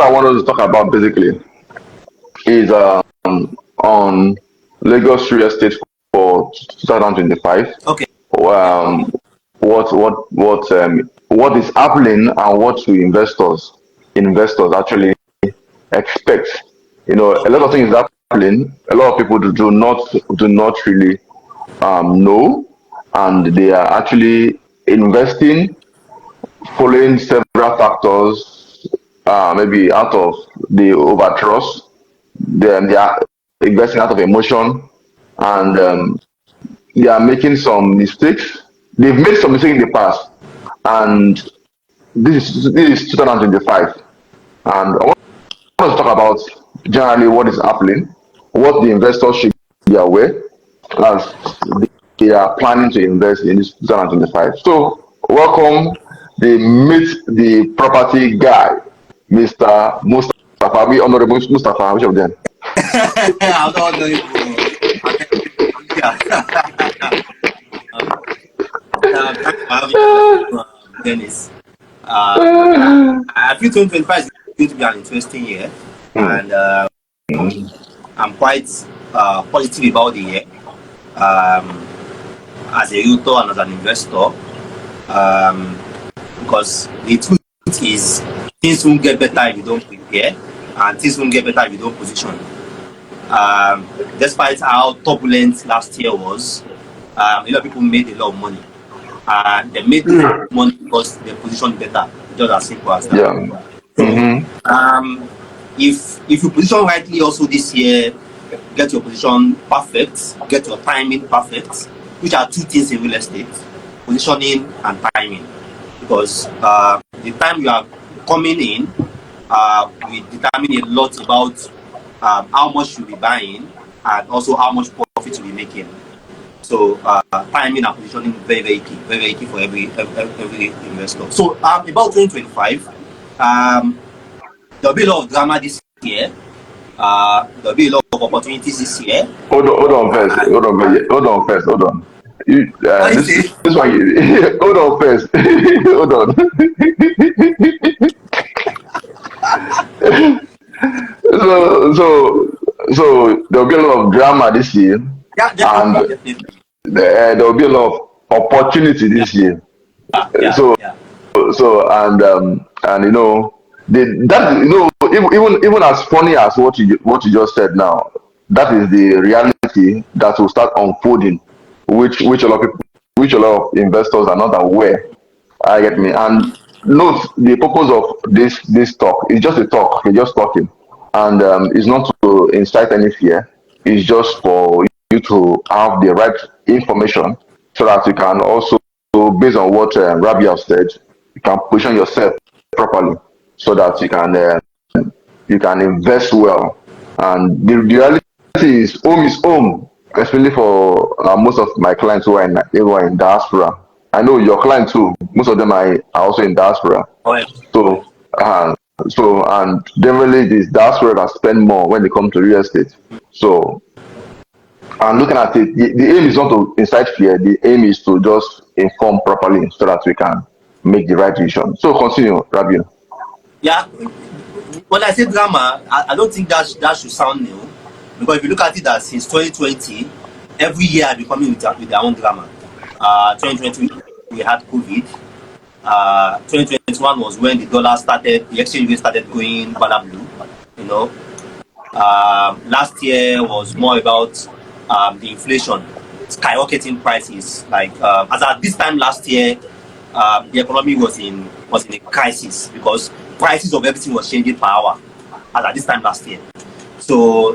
I wanted to talk about basically is on Lagos real estate for 2025. Okay. Um, what is happening and what do investors actually expect. You know, a lot Okay. of things happening. A lot of people do not really know, and they are actually investing following several factors. Maybe out of the overtrust, then they are investing out of emotion, and they are making some mistakes. They've made some mistakes in the past, and this is 2025, and I want to talk about generally what is happening, what the investors should be aware as they are planning to invest in this 2025. So, welcome the meet the property guy, Mr. Mustafa, be Honorable Mustafa, which of them? I'm not honorable. Yeah. Thanks for having me, Dennis. I feel 2025 is going to be an interesting year, and I'm quite positive about the year. Um, as a realtor and as an investor, because the truth is things won't get better if you don't prepare, and things won't get better if you don't position. Despite how turbulent last year was, a lot of people made a lot of money. They made money because they positioned better, just as simple as that. Yeah. So, if you position rightly also this year, get your position perfect, get your timing perfect, which are two things in real estate: positioning and timing. Because the time you are coming in will determine a lot about how much you'll be buying and also how much profit you'll be making. So timing and positioning very very key for every investor. So about 2025, there'll be a lot of drama this year. There'll be a lot of opportunities this year. Hold on first. Hold on. What do you This say? this one. Hold on first. Hold on. So there'll be a lot of drama this year, Yeah, and definitely, definitely. there'll be a lot of opportunity Yeah, this year. yeah, So yeah. and that even as funny as what you just said now, that is the reality that will start unfolding, which a lot of people, which a lot of investors are not aware. I get me. And note the purpose of this talk is just a talk. We're just talking, and it's not to incite any fear. It's just for you to have the right information so that you can also, based on what Rabbi has said, you can position yourself properly so that you can invest well. And the reality is home, especially for most of my clients who are in diaspora. I know your clients too. Most of them are also in diaspora. Correct, So, correct. uh, and generally, this diaspora that spend more when they come to real estate. So, and looking at it, the aim is not to incite fear. The aim is to just inform properly so that we can make the right decision. So, continue, Rabbi. Yeah, when I say drama, I don't think that should sound new, because if you look at it, that since 2020, every year I've been coming with their own drama. 2020 we had COVID. 2021 was when the exchange rate started going banana blue. You know, last year was more about the inflation, skyrocketing prices. Like as at this time last year, the economy was in a crisis because prices of everything was changing per hour. As at this time last year, so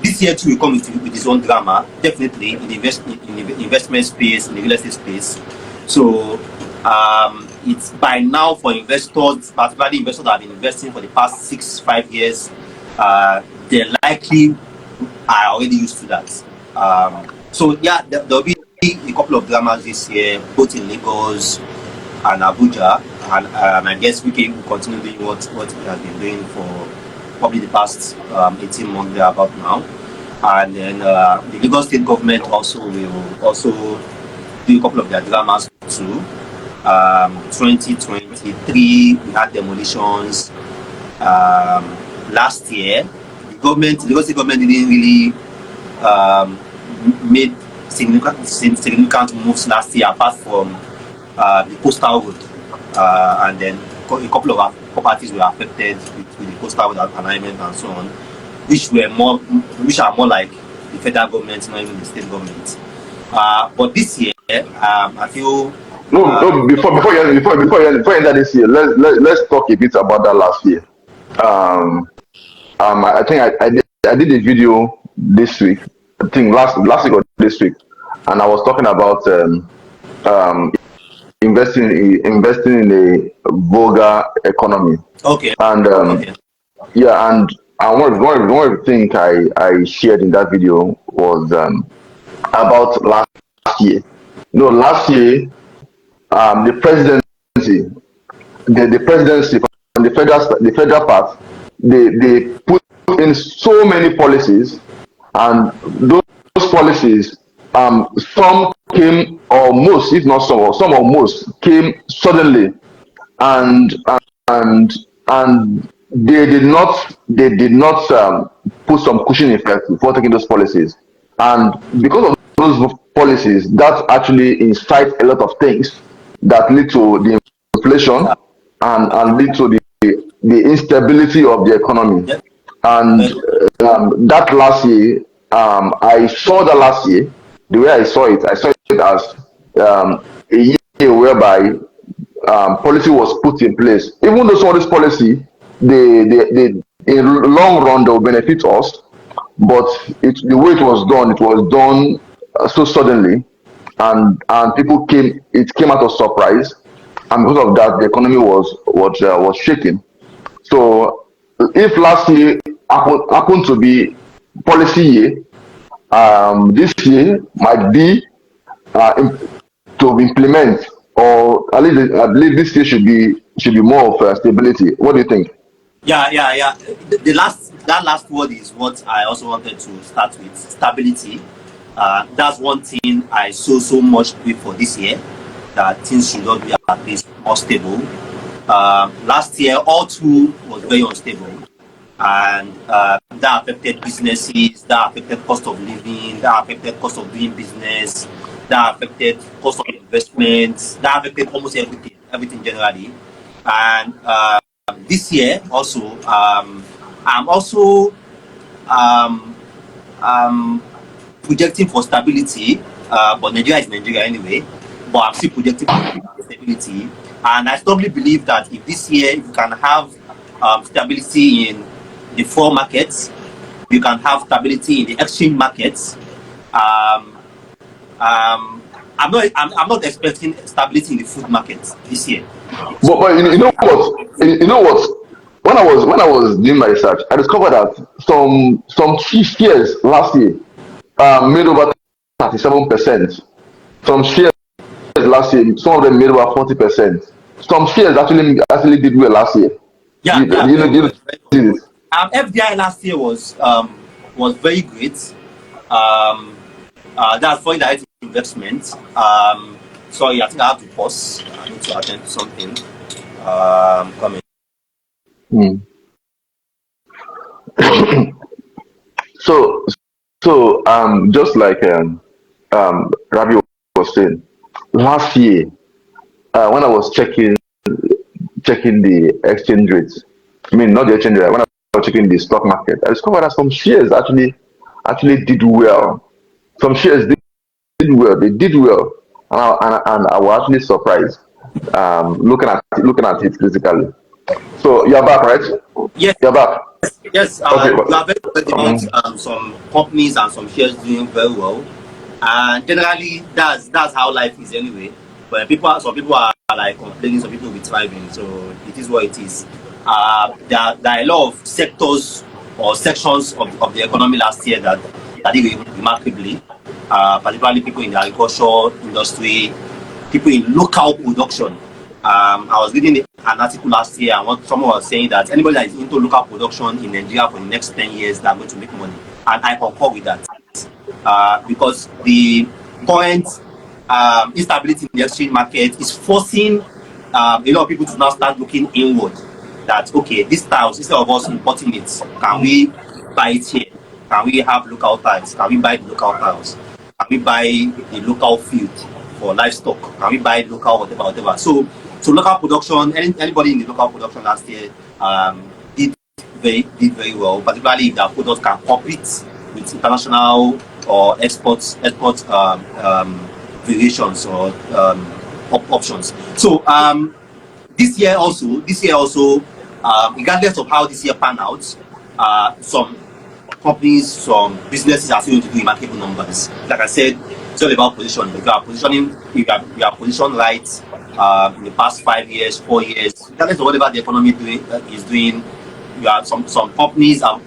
this year too will come with its own drama, definitely in the investment space, in the real estate space. So it's by now for investors, particularly investors that have been investing for the past 6-5 years, they likely are already used to that. So yeah, there'll be a couple of dramas this year, both in Lagos and Abuja, and I guess we can continue doing what we have been doing for probably the past 18 months thereabout now. And then the Lagos state government also will also do a couple of their dramas too. 2023 we had demolitions. last year, the Lagos State government didn't really made significant moves last year, apart from the coastal road, and then a couple of our properties were affected with the coastal road alignment and so on, which are more like the federal government, not even the state government. But this year, I feel. No, before you enter this year, let's talk a bit about that last year. Um, I think I did a video this week. I think last week or this week, and I was talking about um, investing in a vulgar economy. Okay. And Okay. yeah, and one of the things I shared in that video was about last year. You know, last year, the presidency, the presidency from the federal part, they put in so many policies, and those policies, some came, or most, if not some or most came suddenly, and and and they did not put some cushion effect before taking those policies, and because of those policies, that actually incite a lot of things that lead to the inflation, Yeah. and lead to the instability of the economy. Yeah. And that last year, I saw that last year, the way I saw it as a year whereby policy was put in place. Even though some of this policy, in long run, they will benefit us, but the way it was done so suddenly, and it came out of surprise, and because of that, the economy was shaking. So, if last year happened to be policy year, this year might be to implement, or at least I believe this year should be more of stability. What do you think? Yeah. That last word is what I also wanted to start with: stability. That's one thing I so much pray for this year, that things should not be at least more stable. Last year, all through was very unstable, and that affected businesses, that affected cost of living, that affected cost of doing business, that affected cost of investments, that affected almost everything generally. And this year also, I'm also um, um, projecting for stability, but Nigeria is Nigeria anyway. But I'm still projecting for stability, and I strongly believe that if this year you can have stability in the foreign markets, you can have stability in the exchange markets. Um, I'm not expecting stability in the food market this year. So But you know what? You know what? When I was doing my research, I discovered that some key shares last year made over 37%. Some shares last year, some of them made over 40%. Some shares actually did well last year. yeah, yeah, very Do you well, know very this? well. FDI last year was very great. Um, that's foreign direct investment. Sorry, I think I have to pause. I need to attend to something. Coming. Hmm. So just like Ravi was saying, last year, when I was checking the exchange rates, I mean not the exchange rate, when I was checking the stock market, I discovered that some shares actually did well. Some shares did well. They did well, and I was actually surprised. Looking at it critically. So you're back, right? Yes, You're back. yes. Okay. You are very right about Um, some companies and some shares doing very well, and generally that's how life is anyway. But some people are like complaining, some people will be thriving. So it is what it is. There are a lot of sectors or sections of the economy last year that did remarkably. Particularly people in the agriculture industry, people in local production. I was reading an article last year, and someone was saying that anybody that is into local production in Nigeria for the next 10 years, they are going to make money. And I concur with that. Because the current instability in the exchange market is forcing a lot of people to now start looking inward. that, okay, this tiles, instead of us importing it, can we buy it here? Can we have local tiles? Can we buy the local tiles? Can we buy the local field for livestock? Can we buy local whatever? So local production, anybody in the local production last year did very well, particularly if their products can compete with international or export variations or options. So this year also, regardless of how this year pan out, some companies, some businesses are still going to do remarkable numbers. Like I said, it's all about positioning. If you are positioned right in the past 5 years, 4 years, regardless of whatever the economy is doing, you have some companies have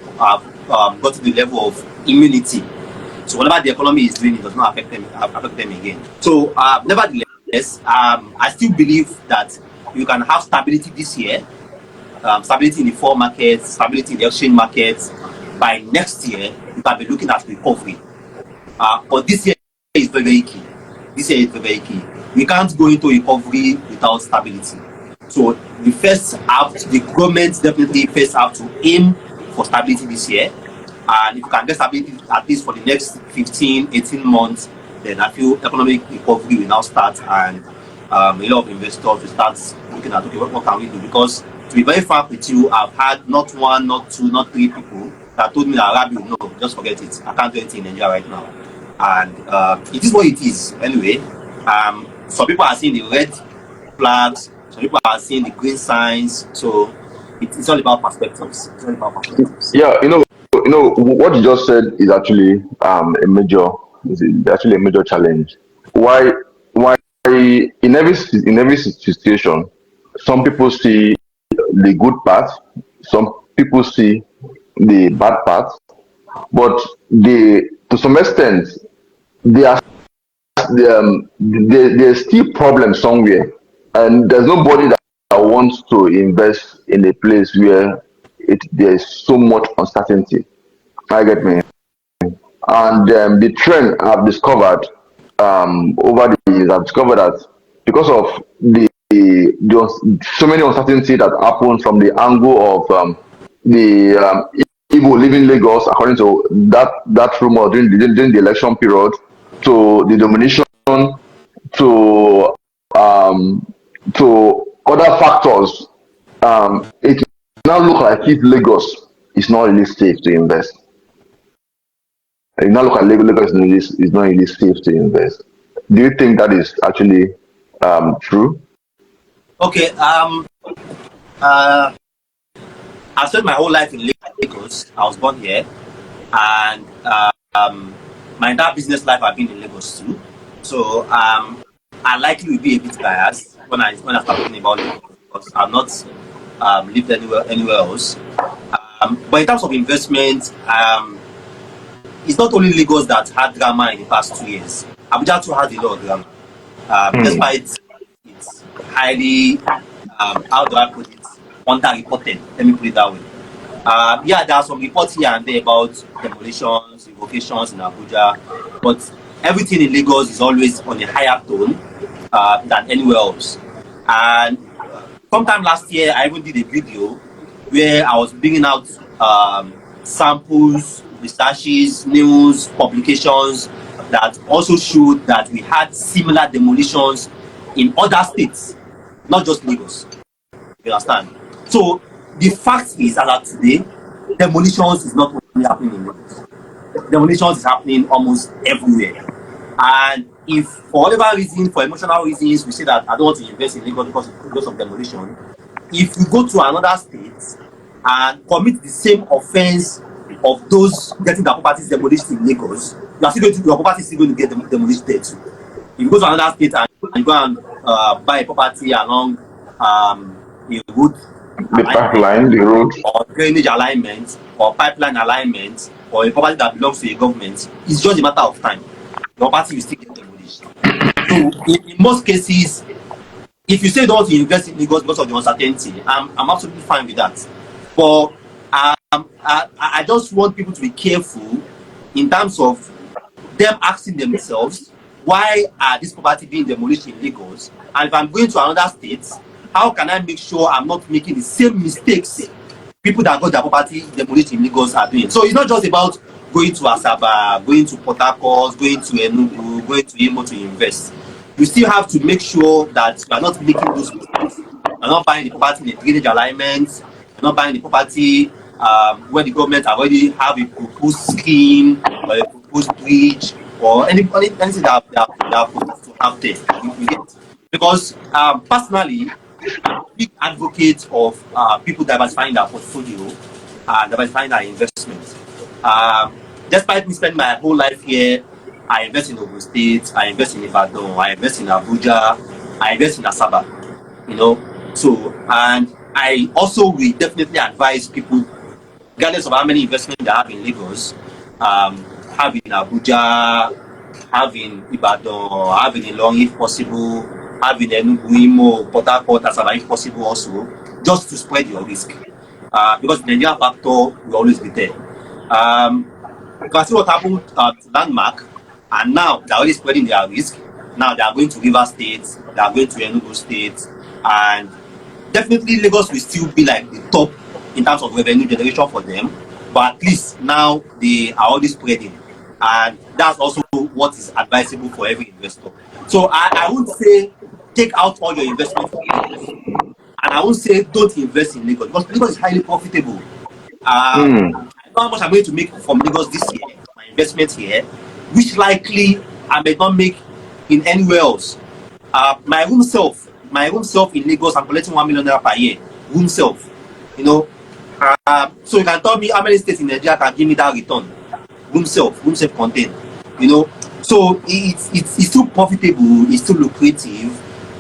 got to the level of immunity. So whatever the economy is doing, it does not affect them again. So nevertheless, I still believe that you can have stability this year, stability in the foreign markets, stability in the exchange markets. By next year, you can be looking at recovery. But this year is very key. This year is very key. We can't go into recovery without stability. So the government definitely first have to aim for stability this year. And if you can get stability at least for the next 15, 18 months, then I feel economic recovery will now start, and a lot of investors will start looking at, okay, what can we do? Because to be very frank with you, I've had not one, not two, not three people that told me that, Rabi, no, just forget it. I can't do anything in Nigeria right now. And it is what it is. Anyway, some people are seeing the red flags, some people are seeing the green signs. So it's all about perspectives. It's all about perspectives. Yeah, what you just said is actually is actually a major challenge. Why in every situation, some people see the good part, some people see the bad part, but to some extent they are there's still problems somewhere, and there's nobody that wants to invest in a place where there is so much uncertainty. I get me. And the trend I've discovered over the years, I've discovered that because of so many uncertainty that happened from the angle of the Igbo living Lagos, according to that rumor during the election period, to the domination, to to other factors, it now look like if Lagos is not really safe to invest. It now look like Lagos is not really safe to invest. Do you think that is actually true? Okay. Uh, I spent my whole life in Lagos. I was born here, and my entire business life I've been in Lagos too. So I likely will be a bit biased when I start talking about Lagos, because I've not lived anywhere else. But in terms of investment, it's not only Lagos that had drama in the past 2 years. Abuja too had a lot of drama. Despite it's highly, how do I put it, underreported. Let me put it that way. Yeah, there are some reports here and there about demolitions, revocations in Abuja, but everything in Lagos is always on a higher tone than anywhere else. And sometime last year, I even did a video where I was bringing out samples, researches, news, publications that also showed that we had similar demolitions in other states, not just Lagos. You understand? So the fact is that today, demolitions is not only happening in Lagos. Demolitions is happening almost everywhere. And if for whatever reason, for emotional reasons, we say that I don't want to invest in Lagos because of demolition, if you go to another state and commit the same offense of those getting their properties demolished in Lagos, your property is still going to get demolished there too. If you go to another state and you go and buy a property along a road The pipeline, the road. or drainage alignment or pipeline alignment or a property that belongs to a government, it's just a matter of time. Your property will still get demolished. So in most cases, if you say you don't want to invest in Lagos because of the uncertainty, I'm absolutely fine with that. But I just want people to be careful in terms of them asking themselves, why are this property being demolished in Lagos? And if I'm going to another state how can I make sure I'm not making the same mistakes people that got their property demolished in Lagos are doing? So it's not just about going to Asaba, going to Port Harcourt, going to Enugu, going to Imo to invest. You still have to make sure that you are not making those mistakes. You're not buying the property in a drainage alignment. You're not buying the property where the government already have a proposed scheme or a proposed bridge or anything that they are supposed to have there. You get? Because personally, I'm a big advocate of people diversifying their portfolio and diversifying their investments. Despite me spending my whole life here, I invest in Ogun State, I invest in Ibadan, I invest in Abuja, I invest in Asaba. You know, so and I also will definitely advise people, regardless of how many investments they have in Lagos, have in Abuja, have in Ibadan, have in Ilorin if possible, have in Enugu, Imo, Port Harcourt, Asaba if possible also, just to spread your risk. Because the Nigerian factor will always be there. You can see what happened to Landmark, and now they're already spreading their risk. Now they are going to River State, they are going to Enugu State, and definitely Lagos will still be like the top in terms of revenue generation for them. But at least now they are already spreading, and that's also what is advisable for every investor. So I would say take out all your investments from Lagos, and I won't say don't invest in Lagos because Lagos is highly profitable. I know how much I'm going to make from Lagos this year, my investment here, which likely I may not make in anywhere else. My room self in Lagos, I'm collecting 1 million naira per year. Room self, you know. So you can tell me how many states in Nigeria can give me that return. Room self content, you know. So it's still profitable, it's still lucrative,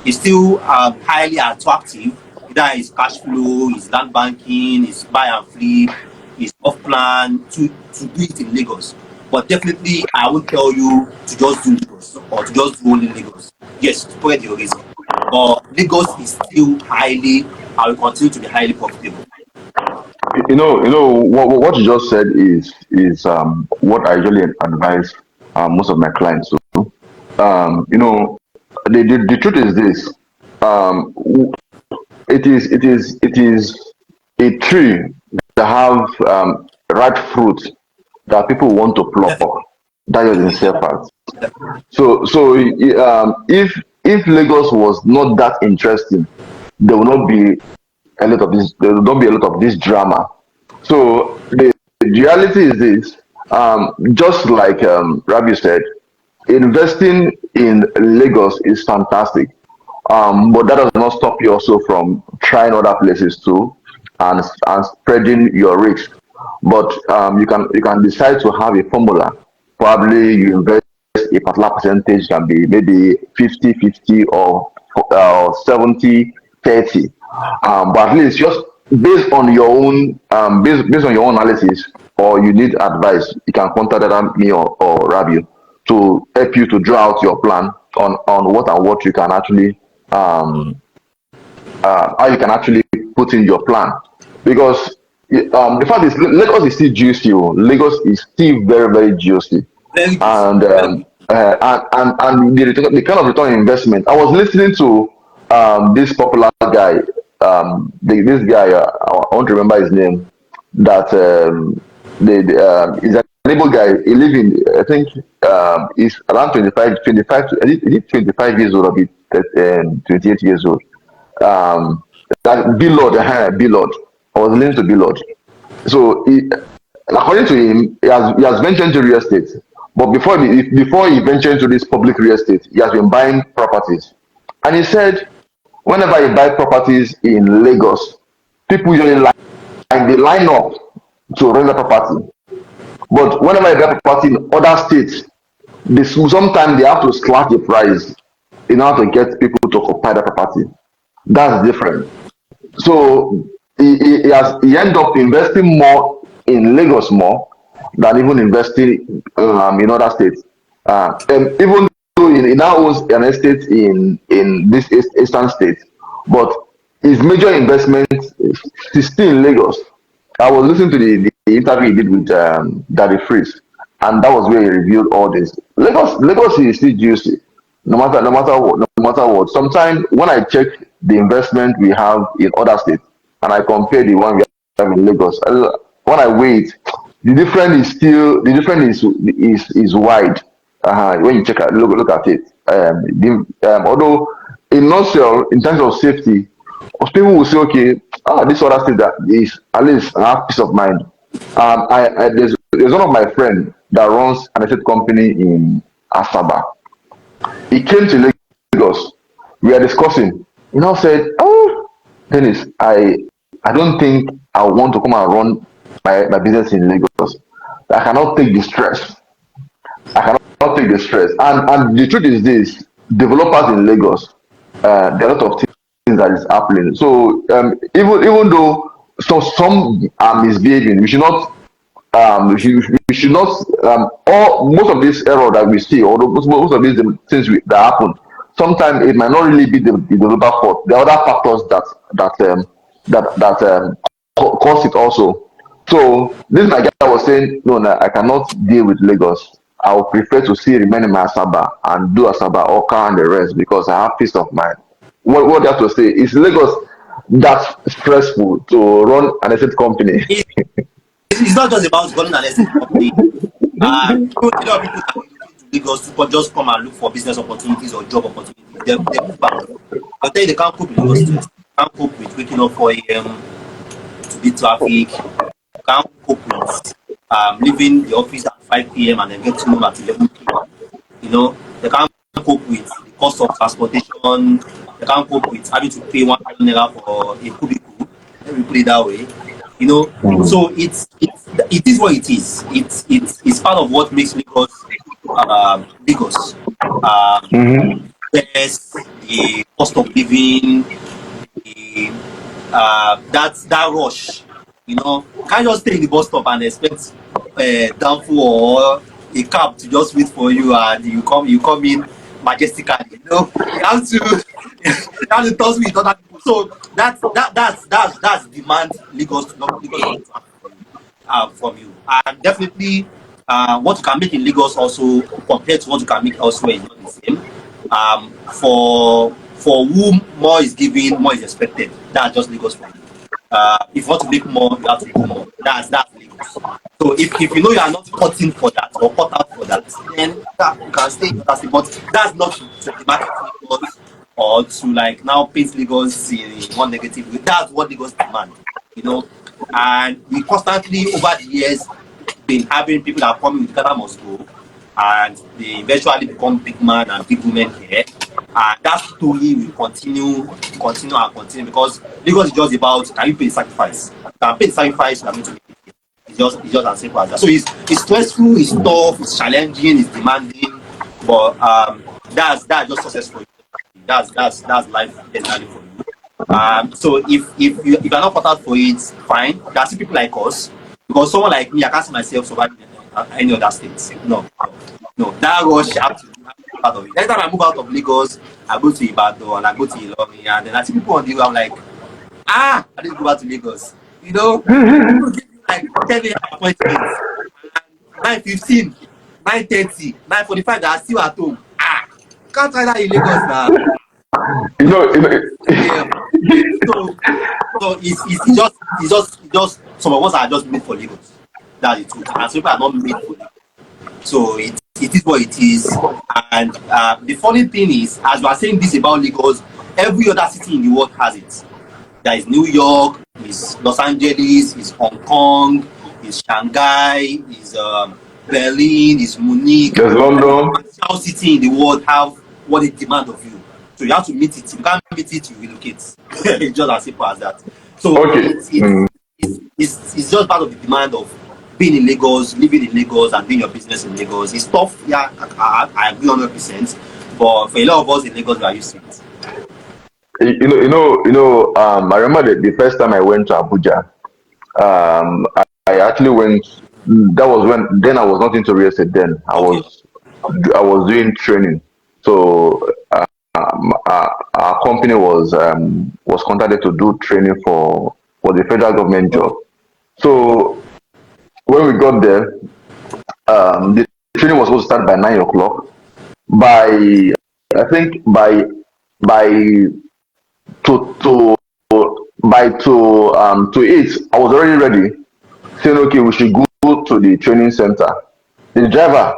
it's still highly attractive. Either it's cash flow, it's land banking, it's buy and flip, it's off plan to do it in Lagos. But definitely, I won't tell you to just do Lagos or to just do only Lagos. Yes, spread your risk. But Lagos is still highly, I will continue to be highly profitable. What you just said is what I usually advise most of my clients to do. The truth is this: um, it is a tree that have ripe fruit that people want to pluck. That is in Definitely. fact. If Lagos was not that interesting, there will not be there will not be a lot of this drama. So the reality is this: just like Ravi said, investing in Lagos is fantastic, but that does not stop you also from trying other places too, and spreading your risk. But you can decide to have a formula. Probably you invest a particular percentage, can be maybe 50-50 or 70-30. But at least just based on your own analysis, or you need advice, you can contact either me or Rabi to help you to draw out your plan on what you can actually um, how you can actually put in your plan. Because the fact is Lagos is still juicy. Lagos is still very, very juicy. Very juicy. And Very. the kind of return on investment. I was listening to this popular guy. This guy, I want to remember his name. That he's an able guy. He live in, I think, he's around 25 to, is it 25 years old or 28 years old. Um, that Billord, Billord. I was listening to Billord. So according to him, he has ventured into real estate. But before he ventured into this public real estate, he has been buying properties. And he said, whenever he buy properties in Lagos, people usually they line up to rent the property. But whenever you buy property in other states, sometimes they have to slash the price in order to get people to occupy the property. That's different. So he end up investing more in Lagos more than even investing in other states. And even though he now owns an estate in this eastern state, but his major investment is still in Lagos. I was listening to the interview he did with Daddy Freeze, and that was where he revealed all this. Lagos is still juicy, no matter what. Sometimes when I check the investment we have in other states, and I compare the one we have in Lagos, when I weigh it, the difference is wide. When you look at it, although in nutshell, in terms of safety, people will say, okay, this other state that is at least I have peace of mind. There's one of my friend that runs an estate company in Asaba. He came to Lagos. We are discussing. He now said, "Oh, Dennis, I don't think I want to come and run my business in Lagos. I cannot take the stress. I cannot take the stress." And the truth is this: developers in Lagos, there are a lot of things that is happening. So even though some are misbehaving, we should not all most of this error that we see, or most of these things that happen, sometimes it might not really be the developer fault. There are other factors that cause it also. So this my guy was saying, no, no, I cannot deal with Lagos. I would prefer to see remain in my Asaba and do Asaba, Oka, and the rest because I have peace of mind. What they have to say is Lagos that stressful to run an estate company. It's not just about running an estate company. A lot of people that are looking to Lagos to just come and look for business opportunities or job opportunities. They move back. They tell you they can't cope with Lagos stress. They can't cope with waking up 4 a.m. to beat traffic. They can't cope with leaving the office at 5 p.m. and then getting home at 11 p.m. You know, they can't cope with the cost of transportation. They can't cope with having to pay 1,000 naira for a cubicle. Let me put it that way. You know, so it is what it is. It's part of what makes Lagos Lagos. Mm-hmm. Yes, the cost of living, the that rush. You know, can't just stay in the bus stop and expect downfall or a cab to just wait for you and you come in majestically. You know, you have to you have to toss with other people. So that's demand Lagos not to have from you. And definitely, what you can make in Lagos also compared to what you can make elsewhere is not the same. For whom more is given, more is expected. That's just Lagos for you. If you want to make more, you have to do more. That's Lagos. So if you know you are not cutting for that or cut out for that, then you can stay in other state. But that's not to market Lagos or to like now paint Lagos in one negative way. That's what Lagos demand, you know. And we constantly over the years been having people that are coming with Ghana must go, and they eventually become big man and big women here. And that story will continue because Lagos is just about can you pay the sacrifice? You can pay the sacrifice, you are going to make it. It's just as simple as that. So it's stressful, it's tough, it's challenging, it's demanding, but that's just successful. That's life entirely for you. So if you're not cut out for it, fine. There are still people like us. Because someone like me, I can't see myself surviving any other states. No. That rush I have to be part of it. Every time I move out of Lagos, I go to Ibadan and I go to Ilorin, and then I see people on the way. I'm like, I need to go back to Lagos. You know, people give me like 10 a.m. appointments, and 9:15, 9:30, 9:45. They are still at home. Can't try that in Lagos now. You know, you know, Yeah. So it's just some of us are just made for Lagos. That's the truth. And some people are not made for Lagos. So it is what it is. And the funny thing is, as we are saying this about Lagos, every other city in the world has it. There is New York, is Los Angeles, is Hong Kong, is Shanghai, is Berlin, is Munich. there's Every London. commercial city in the world have what they demand of you. So you have to meet it. If you can't meet it, you relocate. It's just as simple as that. So Okay. it's just part of the demand of being in Lagos, living in Lagos, and doing your business in Lagos. It's tough, yeah, I agree 100%. But for a lot of us in Lagos, we are used to it. I remember the first time I went to Abuja. I actually went. That was when then I was not into real estate. Then Okay. I was doing training. So our company was contacted to do training for the federal government job. So when we got there, the training was supposed to start by 9 o'clock. By I think by to by to 8, I was already ready, saying okay, we should go to the training center. The driver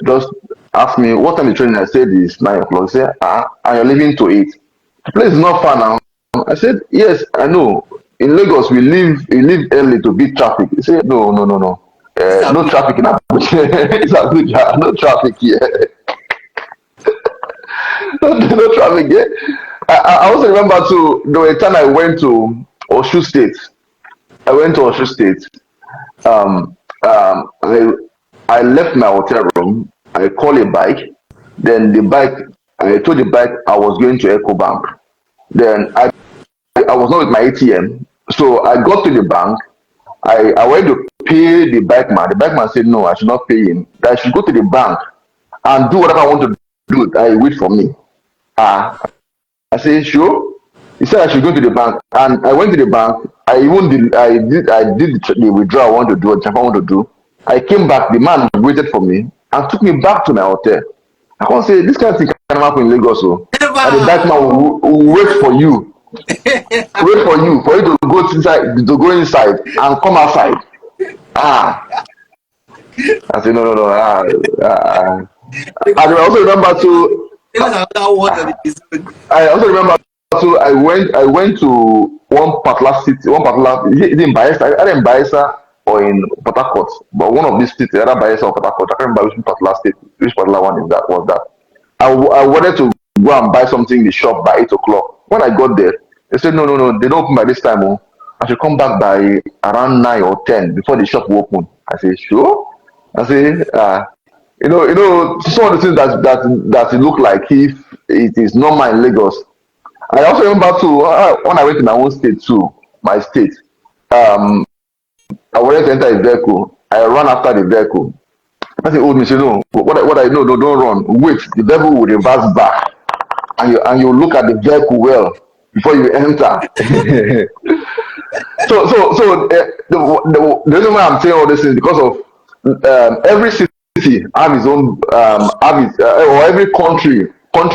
just asked me what time the training. I said it's 9 o'clock. He said, and you're leaving to 8. The place is not far now. I said, yes, I know. In Lagos, we leave early to beat traffic. He said, no, no, no, no. This is No Abuja. traffic in Abuja. It's Abuja. No traffic here. No traffic here. I also remember too, there was a time I went to Oshu State. I went to Oshu State. Um, um, I, I left my hotel room. I called a bike. Then the bike, I told the bike I was going to Echo Bank. Then I was not with my ATM. So I got to the bank. I went to pay the bike man. The bike man said, no, I should not pay him. That I should go to the bank and do whatever I want to do. I wait for me. Ah, I said, sure. He said I should go to the bank. And I went to the bank. I did the withdrawal I want to do, the I want to do. I came back. The man waited for me and took me back to my hotel. I can't say this kind of thing can happen in Lagos. So, and the bike Never. man will wait for you to go inside and come outside. Ah, I said no, no, no. And I also remember to Lagos are another world on its own. I also remember too. I went to one particular city, is it in Bayelsa, either in Bayelsa or in Port Harcourt, but one of these cities, either Bayelsa or Port Harcourt. I can't remember which particular state, which particular one is that was that. I wanted to go and buy something in the shop by 8 o'clock. When I got there, they said no, no, no, they don't open by this time. Oh, I should come back by around 9 or 10 before the shop will open. I said sure. I say, some of the things that it look like if it is normal in Lagos. I also remember too when I went to my own state too, my state. Um, I wanted to enter a vehicle. I ran after the vehicle. I said, "Oh, me say no. What I know? No, don't run. Wait. The vehicle will reverse back, and you look at the vehicle well before you enter." The reason why I'm saying all this is because of every city have its own have its or every country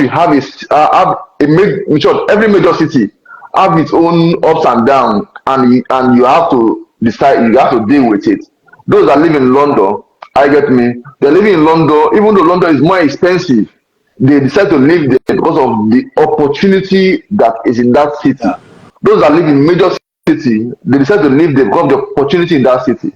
have its have a in short, every major city have its own ups and downs, and you have to decide, you have to deal with it. Those that live in London, I get me, they're living in London. Even though London is more expensive, they decide to live there because of the opportunity that is in that city. Yeah. Those that live in major city, they decide to live there because of the opportunity in that city.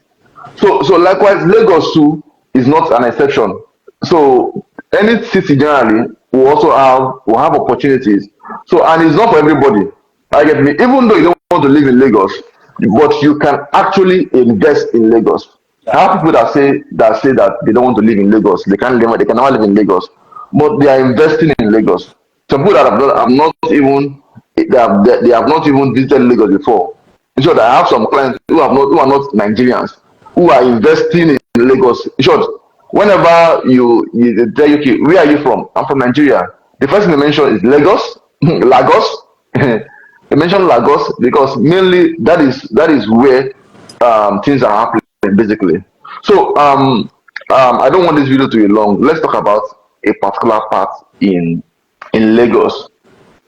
So likewise, Lagos too is not an exception. So any city generally will have opportunities. So, and it's not for everybody. I get me. Even though you don't want to live in Lagos, but you can actually invest in Lagos. I Yeah. have people that say that they don't want to live in Lagos. They cannot live in Lagos, but they are investing in Lagos. Some people that they have not even visited Lagos before. In short, I have some clients who are not Nigerians who are investing in Lagos. In short, whenever you tell you, okay, where are you from? I'm from Nigeria. The first thing they mention is Lagos, Lagos. They mention Lagos because mainly that is where things are happening basically. So I don't want this video to be long. Let's talk about a particular part in Lagos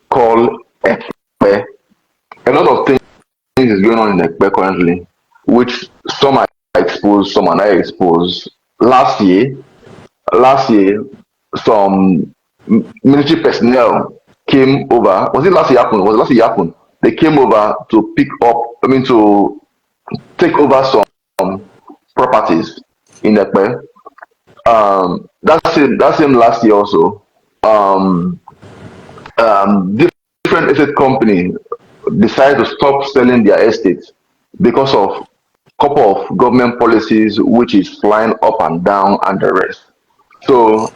called Ekpe. A lot of things is going on in Ekpe currently, which some are exposed, some are not exposed. Last year, some military personnel came over. Was it last year happened? Was it last year happened? They came over to pick up, I mean, to take over some properties in Ekpe. That same last year also. Um, Different estate company decided to stop selling their estates because of couple of government policies which is flying up and down and the rest. So,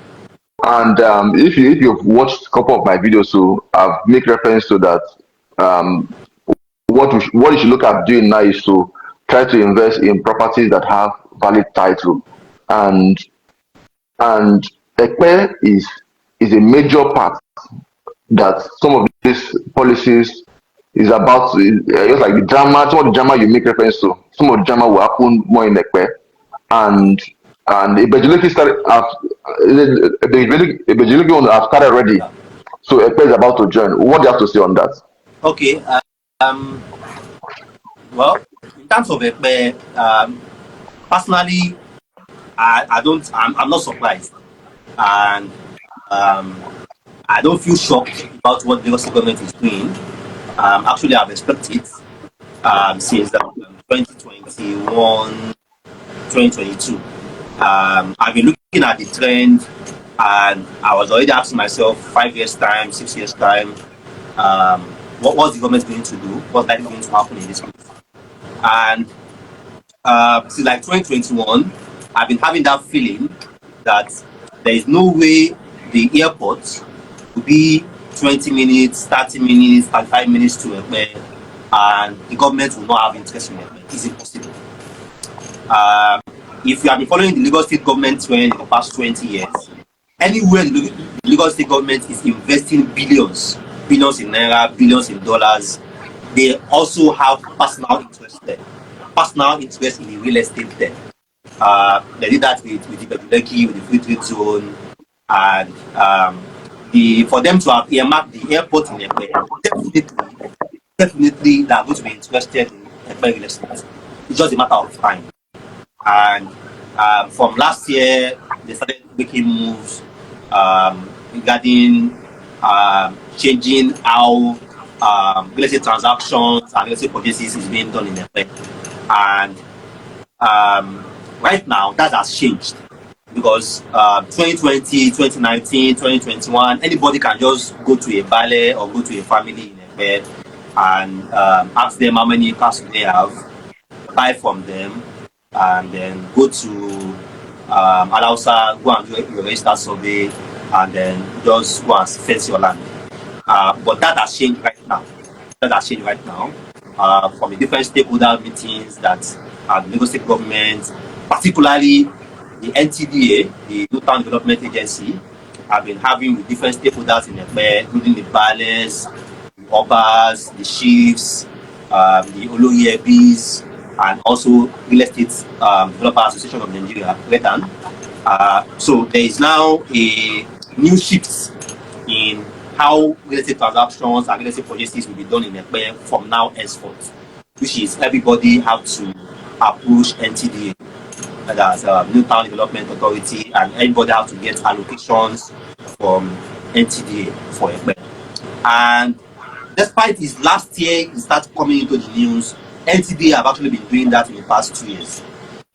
and if you've watched a couple of my videos, so I've make reference to that. Um, what you should look at doing now is to try to invest in properties that have valid title, and and Ekpe is a major part that some of these policies is about just like the drama, some of the drama you make reference to, some of the drama will happen more in Ekpe, and Ebejileki one have started already, Yeah. so Ekpe is about to join. What do you have to say on that? Okay. Um, well, in terms of personally, I don't. I'm not surprised, and um, I don't feel shocked about what the Lagos government is doing. Actually, I've expected it since 2021, 2022. I've been looking at the trend, and I was already asking myself 5 years time, 6 years time, um, what's the government going to do? What's likely going to happen in this place? And since like 2021, I've been having that feeling that there is no way the airport will be 20 minutes, 30 minutes, 35 minutes to Ekpe, and the government will not have interest in Ekpe. It's impossible. Um, if you have been following the Lagos State government trend in the past 20 years, anywhere the Lagos State government is investing billions, billions in naira, billions in dollars, they also have personal interest there, personal interest in the real estate there. They did that with the Lekki, with the free trade zone, and for them to have earmarked the airport in Ekpe, definitely they are going to be interested in Ekpe real estate. It's just a matter of time. And from last year, they started making moves regarding changing how real estate transactions and real estate purchases is being done in Ekpe. And right now, that has changed because 2020, 2019, 2021, anybody can just go to a ballet or go to a family in Ekpe and ask them how many cars they have, buy from them, and then go to Alausa, go and do your register survey, and then just go and fence your land. But that has changed right now. That has changed right now. From the different stakeholder meetings that the Lagos State government, particularly the NTDA, the New Town Development Agency, have been having with different stakeholders in Ekpe, including the ballers, the obas, the chiefs, the Oloyebis, and also Real Estate Developer Association of Nigeria, RETAN. So there is now a new shift in how real estate transactions and real estate purchases will be done in Ekpe from now henceforth, which is everybody have to approach NTDA, that's New Town Development Authority, and everybody have to get allocations from NTDA for Ekpe. And despite his last year, he started coming into the news. NTDA have actually been doing that in the past 2 years.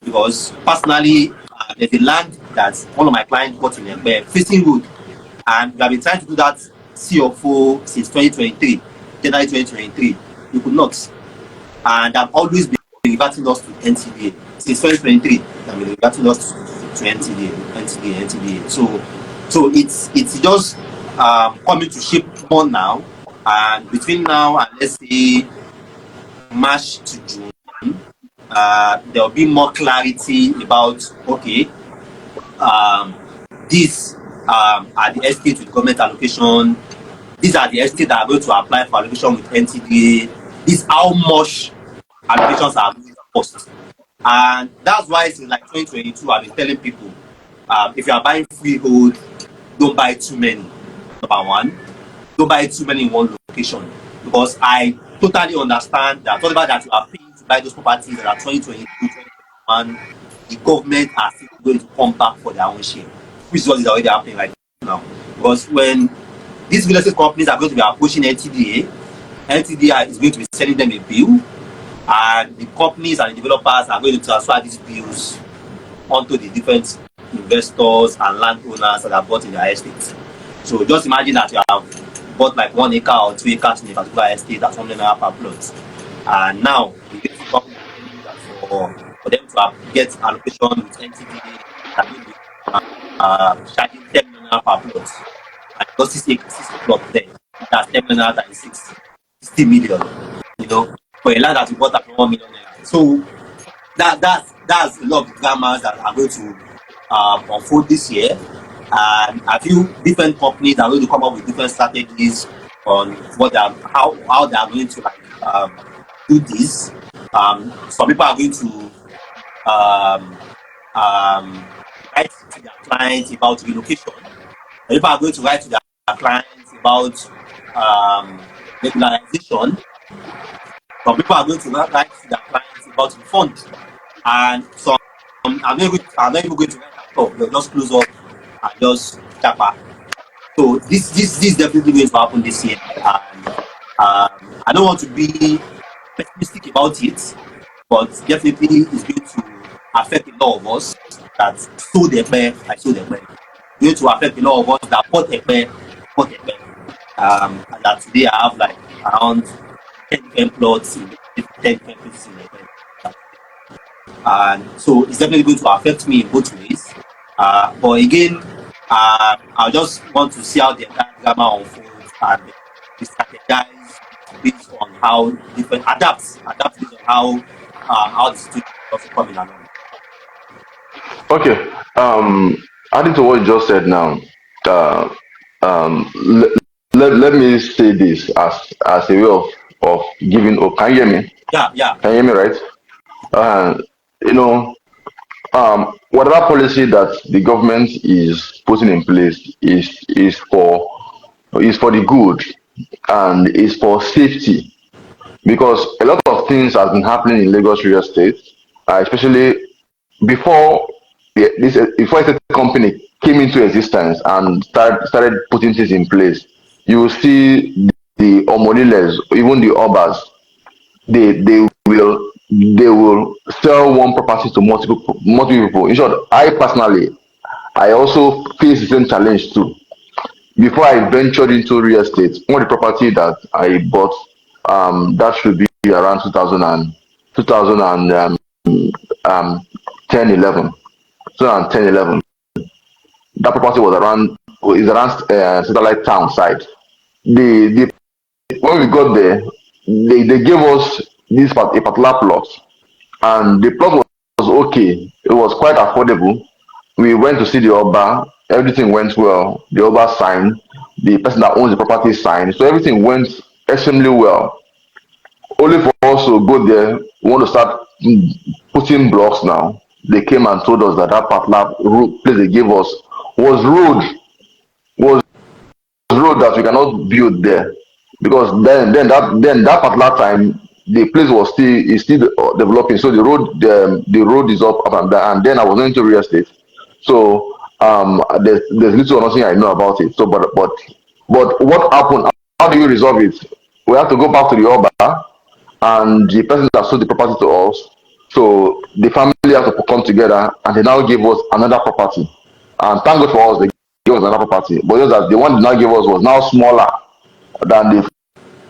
Because personally, there's a land that one of my clients bought in Ekpe, facing road, and we have been trying to do that CFO since 2023, January 2023. We could not, and I've always been reverting us to NTDA since 2023. I've been reverting us to NTDA. So it's just coming to shape more now, and between now and let's say March to June, there will be more clarity about okay, these are the estates with government allocation. These are the estates that are going to apply for allocation with NTDA. This how much allocations are going to cost, and that's why since like 2022, I've been telling people if you are buying freehold, don't buy too many. Number one, don't buy too many in one location, because I totally understand that whatever that you are paying to buy those properties that are 2022, 2021, the government are still going to come back for their own share, which is what is already happening right now. Because when these real estate companies are going to be approaching NTDA, NTDA is going to be sending them a bill, and the companies and the developers are going to transfer these bills onto the different investors and landowners that are bought in their estates. So just imagine that you have bought like 1 acre or 2 acres in a particular estate at 100 naira per plot, and now the basic company are telling you that for them to get allocation with NTDA, they are going to be charging 10 million naira per plot, and because 6 plot there, that's 10 million naira times 60 million, for a land that you bought at 1 million naira. So that's a lot of dramas that are going to unfold this year, and I feel different companies are going to come up with different strategies on what they are, how they are going to do this. Some people are going to um, um, write to their clients about relocation. Some people are going to write to their clients about regularization, some people are going to write to their clients about refund, and some are not even going to write at all. They'll just close up and just chapa. So this is definitely going to happen this year, and I don't want to be pessimistic about it, but definitely it's going to affect a lot of us that sold their pay, I sold their pay. Going to affect a lot of us that bought their pay, bought their pay. And that today I have like around 10 different plots in 10 different places in the and so it's definitely going to affect me in both ways. But again, I just want to see how the entire drama unfolds and we strategize based on how different adapt based on how the situation is also coming along. Okay. Adding to what you just said now, uh, let, let me say this as a way of giving hope. Can you hear me? Yeah, yeah. Can you hear me right? Uh, you know, whatever policy that the government is putting in place is for the good and is for safety, because a lot of things has been happening in Lagos real estate, especially before before a certain company came into existence and started putting things in place. You will see the Omoniles, even the Obas, they will sell one property to multiple people. In short, I personally, I also face the same challenge too. Before I ventured into real estate, one of the property that I bought, that should be around 2000 and 10 11. 2010 11. That property is around satellite town side. The When we got there, they gave us a particular plot, and the plot was okay. It was quite affordable. We went to see the Oba. Everything went well. The Oba signed. The person that owns the property signed. So everything went extremely well. Only for us to go there, we want to start putting blocks now. They came and told us that that particular place they gave us was road, was road that we cannot build there, because then that particular time the place is still developing. So the road is up and down. And then I was not into real estate, so there's little or nothing I know about it. So but what happened? How do you resolve it? We have to go back to the Oba and the person that sold the property to us. So the family have to come together and they now give us another property. And thank God for us, they gave us another property. But just that the one they now gave us was now smaller than the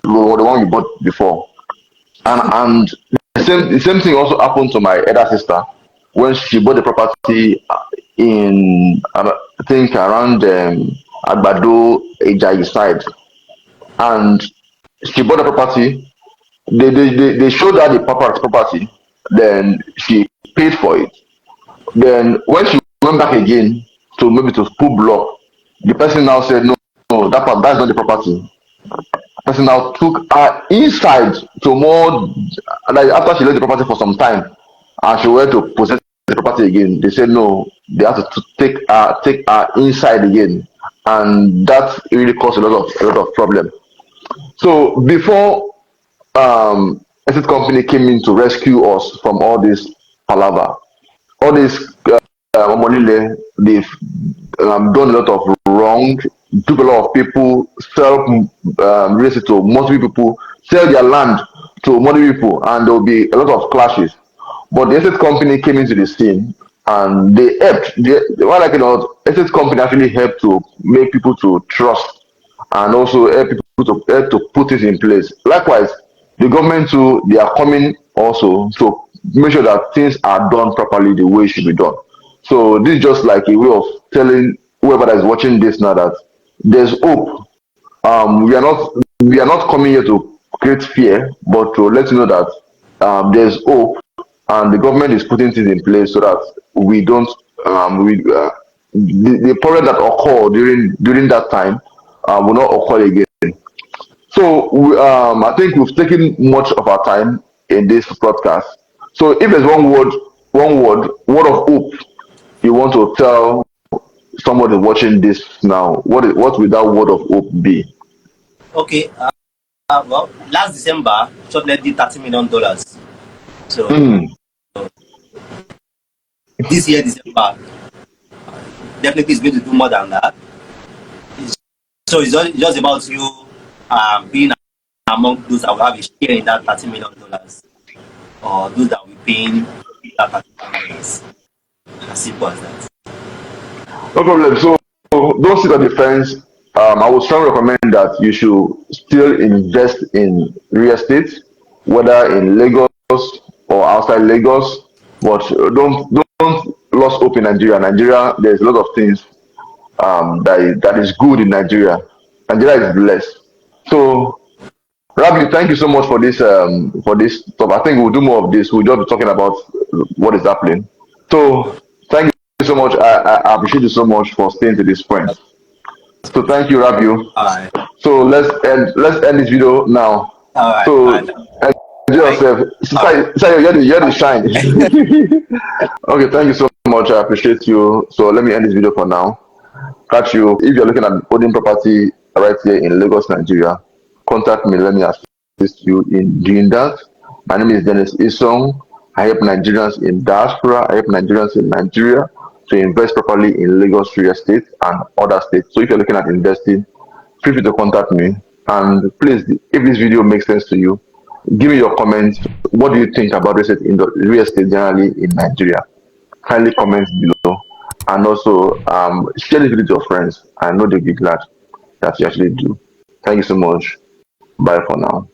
one we bought before. And the same thing also happened to my elder sister when she bought the property in I think around Agbado Ejayi side. And she bought the property. They showed her the property, then she paid for it. Then when she went back again to maybe to put block, the person now said no, no, that's not the property. The person now took her inside to more, like after she left the property for some time and she went to possess the property again. They said no, they have to take her inside again, and that really caused a lot of problem. So before estate company came in to rescue us from all this palaver, all this Omolile, they've done a lot of wrong, took a lot of people, sell real estate to multiple people, sell their land to multiple people, and there will be a lot of clashes. But the estate company came into the scene and they helped. Well, like estate company actually helped to make people to trust and also help people to put it in place. Likewise, the government too, they are coming also to make sure that things are done properly the way it should be done. So this is just like a way of telling whoever that is watching this now that there's hope. We are not coming here to create fear, but to let you know that there's hope, and the government is putting things in place so that we don't we the problem that occurred during that time will not occur again. So I think we've taken much of our time in this broadcast. So if there's word of hope you want to tell somebody watching this now, what will that word of hope be? Okay. Well, last December, Shortlet did $30 million. So Mm. this year, December, definitely is going to do more than that. So it's just about you being among those that will have a share in that $30 million, or those that will be paying that $30 million. As simple as that. No problem. So don't sit on the fence. I would strongly recommend that you should still invest in real estate, whether in Lagos or outside Lagos. But don't lose hope in Nigeria. Nigeria, there's a lot of things that is good in Nigeria. Nigeria is blessed. So Rabi, thank you so much for this stuff. I think we'll do more of this. We'll just be talking about what is happening. So thank you so much. I appreciate you so much for staying to this point. So thank you, Rabi. All right. So let's end this video now. All right. All So right. enjoy Bye. yourself. All right. Say you're the shine. Okay, thank you so much. I appreciate you. So let me end this video for now. Catch you if you're looking at owning property right here in Lagos, Nigeria. Contact me. Let me assist you in doing that. My name is Dennis Isong. I help Nigerians in diaspora. I help Nigerians in Nigeria to invest properly in Lagos real estate and other states. So if you're looking at investing, feel free to contact me. And please, if this video makes sense to you, give me your comments. What do you think about real estate generally in Nigeria? Kindly comment below, and also share this video to your friends. I know they'll be glad that you actually do. Thank you so much. Bye for now.